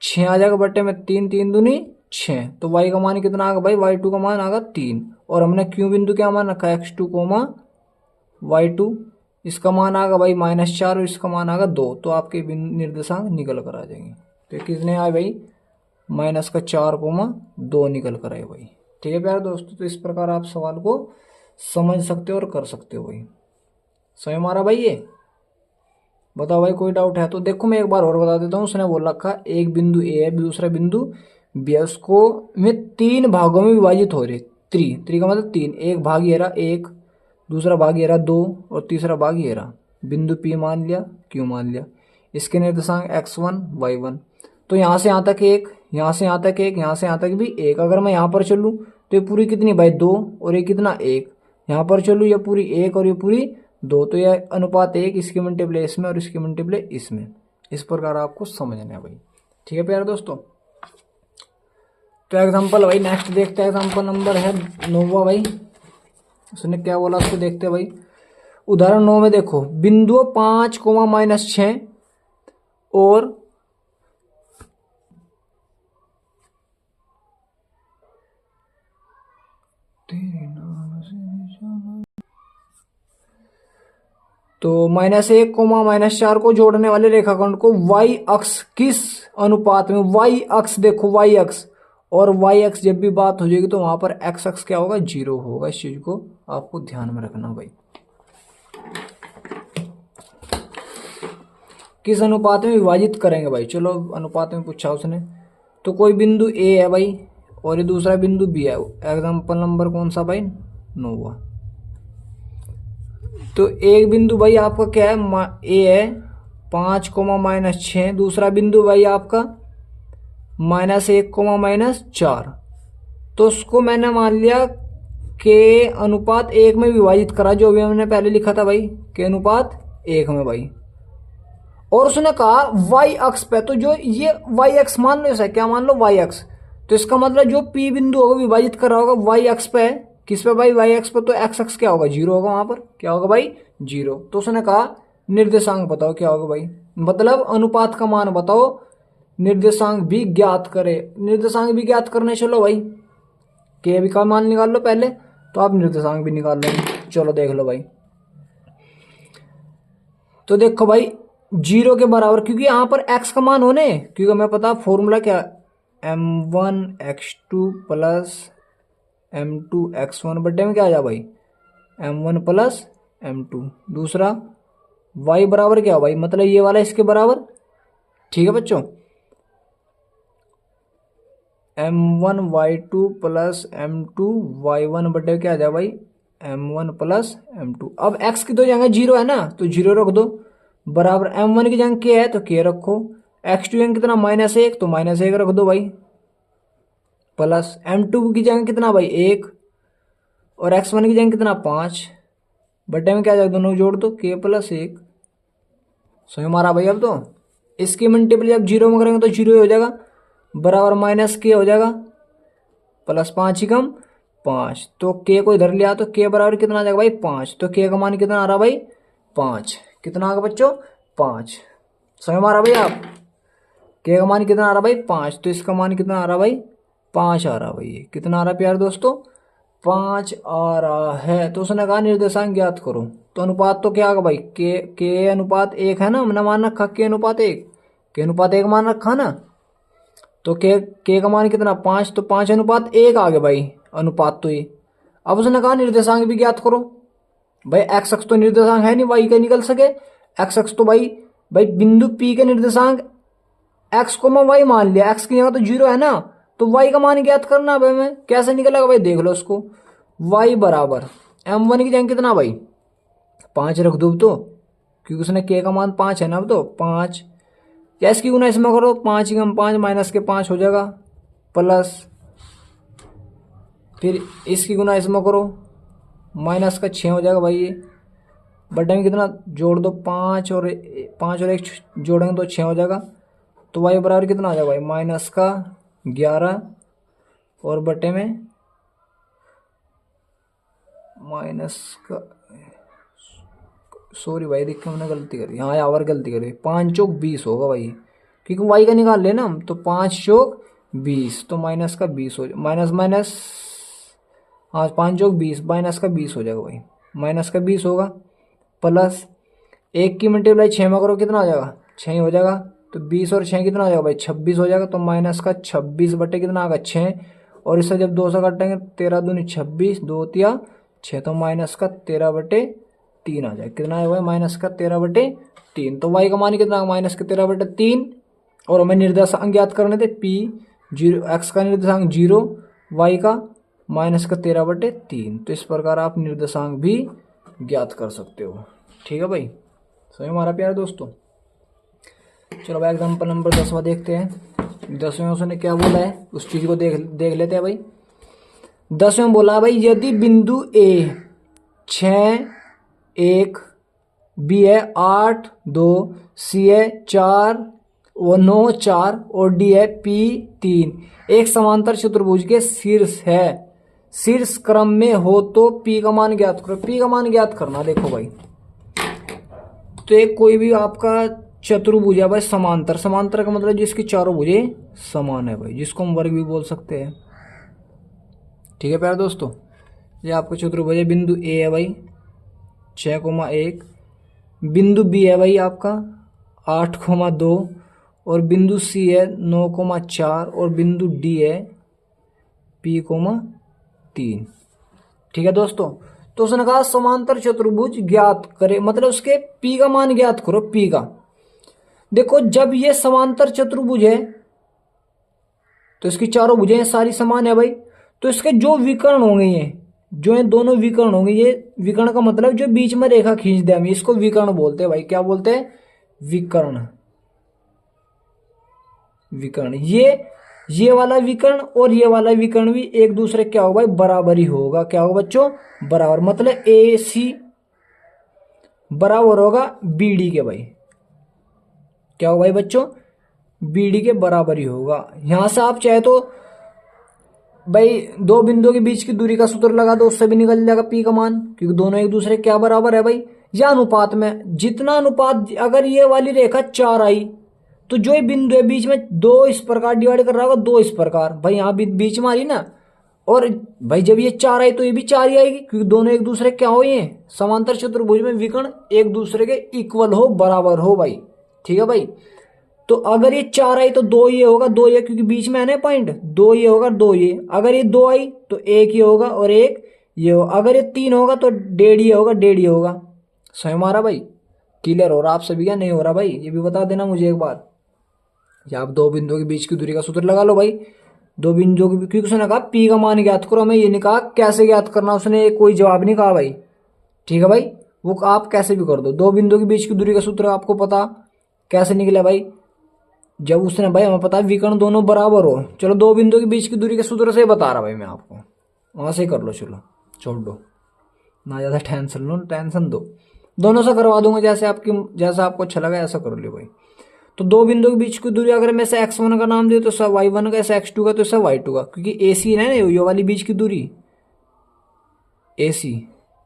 6 आ जाएगा, बटे में 3, 3 दूनी 6, तो y का मान कितना आएगा भाई, y2 का मान आएगा 3, और हमने क्यों बिंदु क्या मान रखा है x2, y2, इसका मान आएगा भाई -4 और इसका मान आएगा 2, तो आपके निर्देशांक निकल कर आ जाएंगे। तो कितने आए भाई -4, 2 निकल कर आए भाई। ठीक है प्यारे दोस्तों, तो इस प्रकार आप सवाल को समझ सकते हो और कर सकते हो भाई। समझ मारा भाई, ये बताओ भाई कोई डाउट है तो। देखो मैं एक बार और बता देता हूँ, उसने बोल रखा एक बिंदु ए है, दूसरा बिंदु बी है, उसको में 3 भागों में विभाजित हो रहे, 3 का मतलब 3, एक भाग ये रहा 1, दूसरा भाग ये रहा 2 और तीसरा भाग ये रहा। बिंदु P मान लिया, Q मान लिया, इसके निर्देशांक x1, y1, तो यहाँ से यहाँ तक 1, यहाँ से यहाँ तक 1, यहाँ से यहाँ तक भी 1। अगर मैं यहाँ पर चलूँ तो ये पूरी कितनी भाई 2 और ये कितना 1, यहाँ पर चलूँ ये पूरी 1 और ये पूरी 2, तो यह अनुपात 1, इसकी मल्टीप्लाई इसमें और इसकी मल्टीप्लाई इसमें। इस प्रकार आपको समझना है भाई। ठीक है प्यारे दोस्तों, तो एग्जाम्पल भाई नेक्स्ट देखते हैं, एग्जाम्पल नंबर है 9 भाई। उसने क्या बोला उसको देखते हैं भाई। उदाहरण 9 में देखो, बिंदु 5, -6 और तो -1, -4 को जोड़ने वाले रेखाखंड को y अक्ष किस अनुपात में, y अक्ष देखो y अक्ष, और y अक्ष जब भी बात हो जाएगी तो वहां पर x अक्ष क्या होगा 0 होगा। इस चीज को आपको ध्यान में रखना भाई। किस अनुपात में विभाजित करेंगे भाई, चलो अनुपात में पूछा उसने। तो कोई बिंदु A है भाई और ये दूसरा बिंदु B है। एग्जाम्पल नंबर कौन सा भाई 9। तो एक बिंदु भाई आपका क्या है A है 5, -6, दूसरा बिंदु भाई आपका -1, -4। तो उसको मैंने मान लिया के अनुपात 1 में विभाजित करा, जो भी हमने पहले लिखा था भाई के अनुपात 1 में भाई। और उसने कहा वाई अक्ष पे, तो जो ये वाई अक्ष मान लो, ऐसा क्या मान लो वाई अक्ष, तो इसका मतलब जो पी बिंदु होगा विभाजित कर रहा होगा वाई अक्ष पे, किस पे भाई, वाई अक्ष पे, तो एक्स अक्ष क्या होगा, जीरो होगा, वहां पर क्या होगा भाई, जीरो। तो उसने कहा निर्देशांक बताओ क्या होगा भाई, मतलब अनुपात का मान बताओ, निर्देशांक भी ज्ञात करे। निर्देशांक भी ज्ञात करने चलो भाई, के भी का मान निकाल लो पहले, तो आप निर्देशांक भी निकाल लो। चलो देख लो भाई, तो देखो भाई जीरो के बराबर, क्योंकि यहां पर एक्स का मान होने, क्योंकि हमें पता फॉर्मूला क्या, m1x2 प्लस m2x1 बटे में क्या आ जा भाई, m1 प्लस m2। दूसरा y बराबर क्या हो भाई, मतलब ये वाला इसके बराबर, ठीक है बच्चों, m1y2 प्लस m2y1 बटे क्या आ जा भाई, m1 प्लस m2। अब x की तो जगह जीरो है ना, तो जीरो रख दो, बराबर m1 की जगह k है तो k रखो, x2 की जगह कितना -1 तो -1 रख दो भाई, प्लस m2 की जगह कितना भाई 1, और x1 की जगह कितना 5, बटे में क्या जाएगा, दोनों जोड़ दो k प्लस 1। सो हमारा भाई अब तो इसकी मल्टीपल जब जीरो में करेंगे तो जीरो हो जाएगा, बराबर माइनस के हो जाएगा, प्लस 5 ही कम 5, तो के को इधर लिया तो के बराबर कितना आ जाएगा भाई 5, तो के का मान कितना आ रहा भाई 5, कितना आ गया बच्चों 5। समझ में आ रहा भाई आप, के का मान कितना आ रहा भाई 5, तो इसका मान कितना आ रहा भाई 5 आ रहा भाई, ये कितना आ रहा प्यार दोस्तों 5 आ रहा है। तो उसने कहा निर्देशांक ज्ञात करो, तो अनुपात तो क्या होगा भाई, के अनुपात 1 है ना, हमने मान रखा के अनुपात 1, के अनुपात 1 मान रखा ना, तो के का मान कितना 5, तो 5 अनुपात 1 आ गया भाई अनुपात तो ये। अब उसने कहा निर्देशांक भी ज्ञात करो, भाई एक्स अक्ष तो निर्देशांक है नहीं, वाई का निकल सके, एक्स अक्ष तो भाई बिंदु पी के निर्देशांक एक्स को मैं वाई मान लिया, एक्स की जगह तो जीरो है ना, तो वाई का मान ज्ञात करना भाई, मैं कैसे निकलेगा भाई देख लो उसको, वाई बराबर m1 की जगह कितना भाई 5 रख दो, तो क्योंकि उसने के का मान 5 है ना, अब तो 5, या इसकी गुना इसमें करो, 5 कम 5 माइनस के 5 हो जाएगा, प्लस फिर इसकी गुना इसमें करो, माइनस का 6 हो जाएगा भाई, ये बटे में कितना जोड़ दो 5 और 1 जोड़ेंगे तो 6 हो जाएगा, तो वाई बराबर कितना आ जाएगा भाई माइनस का 11, और बटे में माइनस का, सॉरी भाई देखिए हमने गलती करी, हाँ यार गलती करी, 5 चौक 20 होगा भाई, क्योंकि वाई का निकाल लेना हम, तो 5 चौक 20, तो माइनस का 20 हो, माइनस माइनस, हाँ 5 चौक 20, माइनस का 20 हो जाएगा भाई, माइनस का 20 होगा, प्लस 1 की मल्टीप्लाई 6 में करो कितना हो जाएगा 6 ही हो जाएगा, तो 20 और 6 कितना हो जाएगा भाई 26 हो जाएगा, तो माइनस का 26 बटे कितना आएगा 6, और इससे जब 2 से काटेंगे 13 दूनी 26, 2 तिया 6, तो माइनस का 13 बटे 3 आ जाए, कितना है भाई माइनस का 13 बटे 3, तो वाई का मान कितना माइनस का 13 बटे 3, और हमें निर्देशांक ज्ञात करने थे पी जीरो, एक्स का निर्देशांक 0, वाई का माइनस का 13 बटे 3, तो इस प्रकार आप निर्देशांक भी ज्ञात कर सकते हो। ठीक है भाई, सही हमारा प्यारे दोस्तों। चलो भाई एग्जाम्पल नंबर 10वां देखते हैं, 10वें उसने क्या बोला है उस चीज को देख लेते हैं भाई। 10वें बोला भाई यदि बिंदु ए 6 1, बी है 8 2, सी है 4 और 9 4, और डी है पी 3 एक समांतर चतुर्भुज के शीर्ष है, शीर्ष क्रम में हो तो पी का मान ज्ञात करो। पी का मान ज्ञात करना, देखो भाई तो एक कोई भी आपका चतुर्भुज है भाई समांतर, समांतर का मतलब जिसकी चारों भुजें समान है भाई, जिसको हम वर्ग भी बोल सकते हैं। ठीक है प्यारे दोस्तों, ये आपका चतुर्भुज है, बिंदु ए है भाई 6,1, बिंदु बी है भाई आपका 8,2, और बिंदु सी है 9,4, और बिंदु डी है P,3। ठीक है दोस्तों, तो उसने कहा समांतर चतुर्भुज ज्ञात करे, मतलब उसके P का मान ज्ञात करो। P का देखो जब ये समांतर चतुर्भुज है तो इसकी चारों भुजें सारी समान है भाई, तो इसके जो विकर्ण होंगे ये जो है दोनों विकर्ण होंगे, ये विकर्ण का मतलब जो बीच में रेखा खींच दे हम इसको विकर्ण बोलते हैं भाई, क्या बोलते हैं विकर्ण। विकर्ण ये वाला विकर्ण और ये वाला विकर्ण भी एक दूसरे क्या होगा भाई बराबर ही होगा, क्या होगा बच्चों बराबर, मतलब ए सी बराबर होगा बी डी के भाई। क्या होगा भाई बच्चों, BD के बराबर ही होगा। यहां से आप चाहे तो भाई दो बिंदुओं के बीच की दूरी का सूत्र लगा दो, उससे भी निकल जाएगा P का मान, क्योंकि दोनों एक दूसरे के क्या बराबर है भाई, या अनुपात में। जितना अनुपात, अगर ये वाली रेखा 4 आई तो जो ये बिंदु है बीच में, दो इस प्रकार डिवाइड कर रहा होगा, दो इस प्रकार, भाई यहाँ बीच में आ रही ना। और भाई जब ये 4 आई तो ये भी 4 ही आएगी, क्योंकि दोनों एक दूसरे क्या हो, ये समांतर चतुर्भुज में विकर्ण एक दूसरे के इक्वल हो, बराबर हो भाई। ठीक है भाई, तो अगर ये 4 आई तो दो ये होगा, दो ये, क्योंकि बीच में है ना पॉइंट, दो ये होगा, दो ये। अगर ये 2 आई तो एक ये होगा और एक ये होगा। अगर ये 3 होगा तो डेढ़ ये होगा, डेढ़ ये होगा। सही हमारा भाई, क्लियर हो रहा आप सभी क्या, नहीं हो रहा भाई, ये भी बता देना मुझे एक बार। या आप दो बिंदुओं के बीच की दूरी का सूत्र लगा लो भाई। दो बिंदुओं की, क्योंकि उसने कहा P का मान ज्ञात करो, हमें ये नहीं कहा कैसे ज्ञात करना, उसने कोई जवाब नहीं कहा भाई। ठीक है भाई, वो आप कैसे भी कर दो। दो बिंदुओं के बीच की दूरी का सूत्र आपको पता कैसे निकला भाई, जब उसने भाई हमें पता है विकर्ण दोनों बराबर हो। चलो दो बिंदुओं के बीच की दूरी के सूत्र से बता रहा भाई मैं आपको, वहां से ही कर लो। चलो छोड़ दो ना, ज्यादा टेंशन लो, टेंशन दो, दोनों से करवा दूंगा, जैसे जैसा आपको अच्छा लगा ऐसा कर लो भाई। तो दो बिंदुओं के बीच की दूरी अगर मैं इसे x1 का नाम दे तो सब y1 का, इसे x2 का तो इसे y2 का, क्योंकि AC है ना ये वाली बीच की दूरी AC।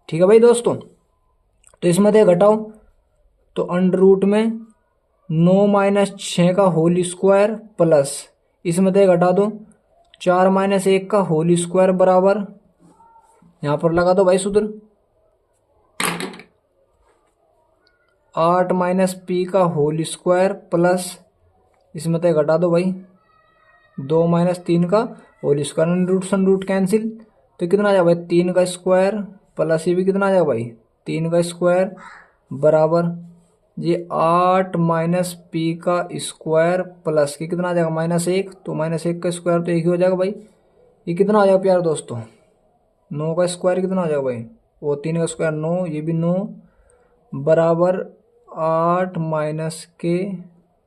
ठीक है भाई दोस्तों, तो इसमें से घटाओ तो अंडर रूट में 9 माइनस 6 का होल स्क्वायर प्लस, इसमें से घटा दो 4 माइनस 1 का होल स्क्वायर बराबर, यहां पर लगा दो भाई सूत्र 8 माइनस P का होल स्क्वायर प्लस, इसमें से घटा दो भाई 2 माइनस 3 का होल स्क्वायर, अंडर रूट सन रूट कैंसिल, तो कितना आ जाएगा भाई 3 का स्क्वायर प्लस ये भी कितना आ जाएगा भाई 3 का स्क्वायर बराबर ये 8 माइनस P का स्क्वायर प्लस के कितना आ जाएगा -1, तो -1 का स्क्वायर तो एक ही हो जाएगा भाई। ये कितना आ जाएगा प्यार दोस्तों, 9 का स्क्वायर कितना आ जाएगा भाई, वो 3 का स्क्वायर 9, ये भी 9 बराबर 8 माइनस के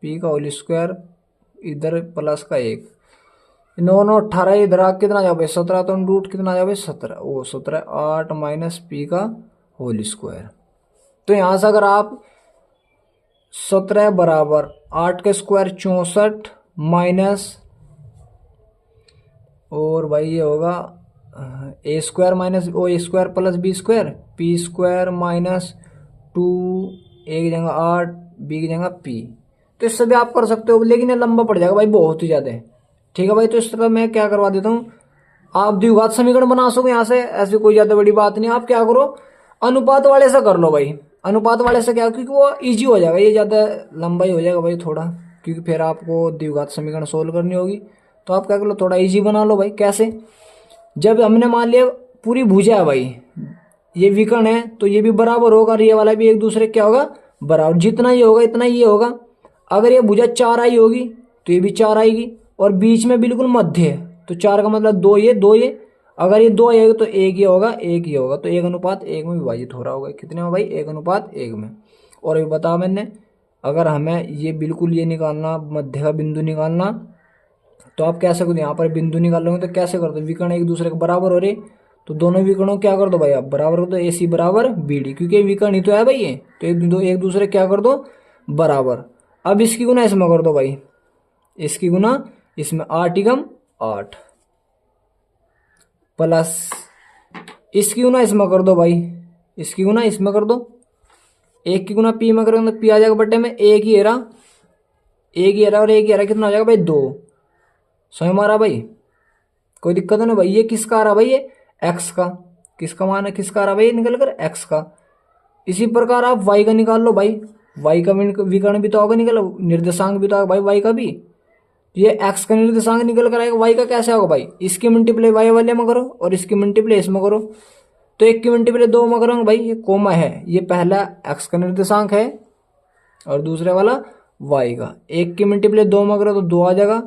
P का होल स्क्वायर इधर प्लस का 1, 9 9 18, इधर आ कितना आ जाएगा भाई 17, तो रूट कितना आ जाएगा भाई 17, वो 17 8 माइनस P का होल स्क्वायर। तो यहाँ से अगर आप 17 बराबर 8 का स्क्वायर 64 माइनस, और भाई ये होगा A square minus O A square plus B square, P square minus 2, एक जगह 8, बी की जगह P। तो इससे भी आप कर सकते हो, लेकिन ये लंबा पड़ जाएगा भाई बहुत ही ज़्यादा। ठीक है भाई, तो इस तरह मैं क्या करवा देता हूँ, आप द्विघात समीकरण बना सको यहाँ से, ऐसी कोई ज़्यादा बड़ी बात नहीं। आप क्या करो, अनुपात वाले से कर लो भाई। अनुपात वाले से क्या, क्योंकि वो इजी हो जाएगा, ये ज़्यादा लंबा ही हो जाएगा भाई थोड़ा, क्योंकि फिर आपको द्विघात समीकरण सोल्व करनी होगी। तो आप क्या कर लो, थोड़ा इजी बना लो भाई। कैसे, जब हमने मान लिया पूरी भुजा है भाई, ये विकर्ण है तो ये भी बराबर होगा और ये वाला भी एक दूसरे क्या होगा बराबर, जितना ये होगा इतना ये होगा। अगर ये भुजा 4 आई होगी तो ये भी 4 आएगी, और बीच में बिल्कुल मध्य है तो 4 का मतलब 2 ये 2 ये, अगर ये 2 आएगा तो एक ये होगा एक ये होगा, तो 1:1 में विभाजित हो रहा होगा। कितने में भाई 1:1 में। और ये बता मैंने, अगर हमें ये बिल्कुल ये निकालना, मध्य का बिंदु निकालना, तो आप कैसे करो, यहाँ पर बिंदु निकाल लोगे तो कैसे कर दो, विकर्ण एक दूसरे के बराबर हो रहे, तो दोनों विकर्णों क्या कर दो भाई आप बराबर कर दो, AC बराबर BD, क्योंकि ये विकर्ण ही तो है भाई ये, तो एक दूसरे क्या कर दो बराबर। अब इसकी गुना इसमें कर दो भाई, इसकी गुना इसमें 8 × 8 प्लस इसकी गुना इसमें कर दो भाई, इसकी गुना इसमें कर दो, एक की गुना P में करोगे तो P आ जाएगा बट्टे में एक ही एरा, एक ही एरा और एक ही एरा, कितना आ जाएगा भाई 2। सही हमारा भाई, कोई दिक्कत नहीं भाई। ये किसका आ रहा भाई, ये x का, किसका मान है, किसका आ रहा भाई निकल कर x का। इसी प्रकार आप y का निकाल लो भाई, y का विकर्ण भी तो होगा निकल, निर्देशांक भी तो होगा भाई y का भी, ये x का निर्देशांक निकल कर आएगा, y का कैसे होगा भाई, इसकी मल्टीप्लाई y वाले में करो और इसकी मल्टीप्लाई इसमें करो, तो एक की मल्टीप्लाई 2 में करोगे भाई, ये कोमा है, ये पहला x का निर्देशांक है और दूसरे वाला y का, एक की मल्टीप्लाई 2 में करो तो 2 आ जाएगा,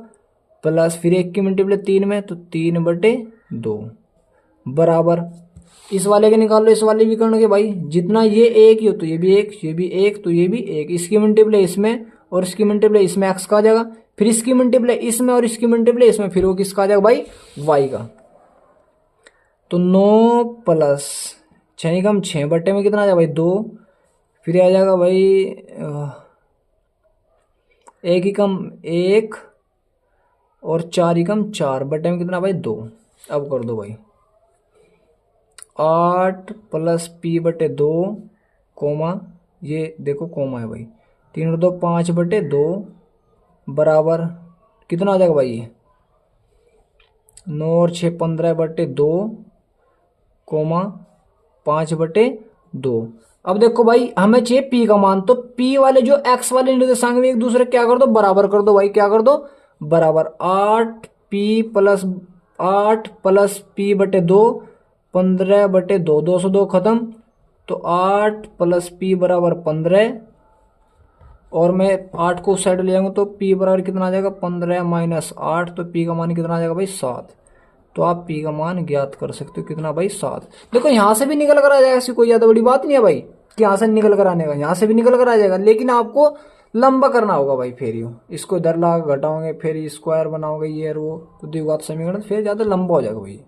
प्लस फिर एक की मल्टीप्लाई 3 में तो 3/2 बराबर, इस वाले के निकाल लो इस वाले विकर्ण के भाई, जितना ये एक ही हो तो ये भी एक, ये भी एक तो ये भी एक, इसकी मल्टीप्लाई इसमें और इसकी मल्टीप्लाई इसमें x का आ जाएगा, फिर इसकी मल्टीप्लाई इसमें और इसकी मल्टीप्लाई इसमें, फिर वो किसका आ जाएगा भाई y का। तो 9 प्लस 6 कम 6 बट्टे में कितना आ जाएगा भाई 2, फिर आ जाएगा भाई 1 ही कम 1 और 4 ही कम 4 बटे में कितना भाई 2। अब कर दो भाई 8 प्लस पी बटे 2 कोमा, ये देखो कोमा है भाई, 3 और 2 5 बटे 2 बराबर कितना आ जाएगा भाई ये 9 और 6 15 बटे 2 कोमा 5 बटे 2। अब देखो भाई हमें चाहिए पी का मान, तो पी वाले जो एक्स वाले निर्देशांक में एक दूसरे क्या कर दो बराबर कर दो भाई, क्या कर दो बराबर 8 प्लस पी बटे 2 15 बटे 2, 2 से 2 खत्म, तो 8 प्लस पी बराबर 15, और मैं 8 को उस साइड ले जाऊंगा तो पी बराबर कितना आ जाएगा 15 माइनस 8, तो पी का मान कितना आ जाएगा भाई 7। तो आप पी का मान ज्ञात कर सकते हो कितना भाई 7। देखो यहाँ से भी निकल कर आ जाएगा, ऐसी कोई ज्यादा बड़ी बात नहीं है भाई कि यहाँ से निकल कर आने का, यहाँ से भी निकल कर आ जाएगा, लेकिन आपको लंबा करना होगा भाई। फिर यू इसको इधर ला घटाओगे, फिर स्क्वायर बनाओगे ये और वो, तो द्विघात समीकरण फिर ज्यादा लंबा हो जाएगा भाई।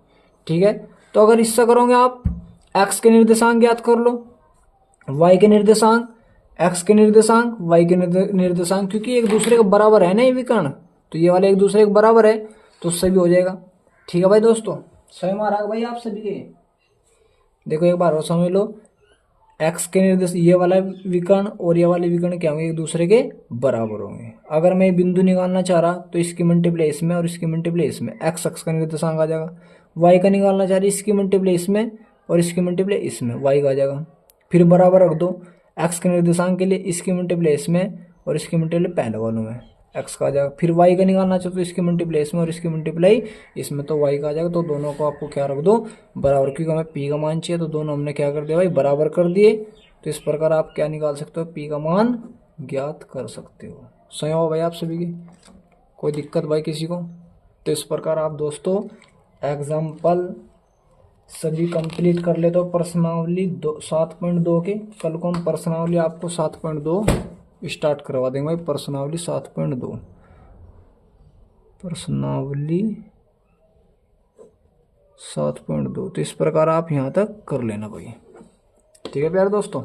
ठीक है, तो अगर इससे करोगे आप एक्स के निर्देशांक ज्ञात कर लो, वाई के निर्देशांक, एक्स के निर्देशांक, वाई के निर्देशांक, क्योंकि एक दूसरे के बराबर है ना ये विकर्ण, तो ये वाले एक दूसरे के बराबर है, तो उससे भी हो जाएगा। ठीक है भाई दोस्तों, समझ में आ रहा है भाई आप सभी के। देखो एक बार और समझ लो, एक्स के निर्देश ये वाला विकर्ण और ये वाले विकर्ण क्या होंगे एक दूसरे के बराबर होंगे। अगर मैं बिंदु निकालना चाह रहा तो इसकी मल्टीप्लाई इसमें और इसकी मल्टीप्लाई इसमें, एक्स एक्स का निर्देशांक आ जाएगा। वाई का निकालना चाह रही इसकी मल्टीप्लाई इसमें और इसकी मल्टीप्लाई इसमें, वाई का आ जाएगा। फिर बराबर रख दो एक्स के निर्देशांक के लिए, इसकी मल्टीप्लाई इसमें और इसकी मल्टीप्लाई पहले वालों में, एक्स का आ जाएगा। फिर वाई का निकालना चाहो तो इसकी मल्टीप्लाई इसमें और इसकी मल्टीप्लाई इसमें, तो वाई का आ जाएगा। तो दोनों को आपको क्या रख दो बराबर, क्योंकि हमें पी का मान चाहिए, तो दोनों हमने क्या कर दिया भाई बराबर कर दिए। तो इस प्रकार आप क्या निकाल सकते हो, पी का मान ज्ञात कर सकते हो। सही हो भाई आप सभी की, कोई दिक्कत भाई किसी को? तो इस प्रकार आप दोस्तों एग्जाम्पल सभी कंप्लीट कर ले। तो प्रश्नावली 7.2 के, कल को हम प्रश्नावली आपको 7.2 स्टार्ट करवा देंगे भाई। प्रश्नावली 7.2, प्रश्नावली 7.2। तो इस प्रकार आप यहाँ तक कर लेना भाई। ठीक है प्यारे दोस्तों।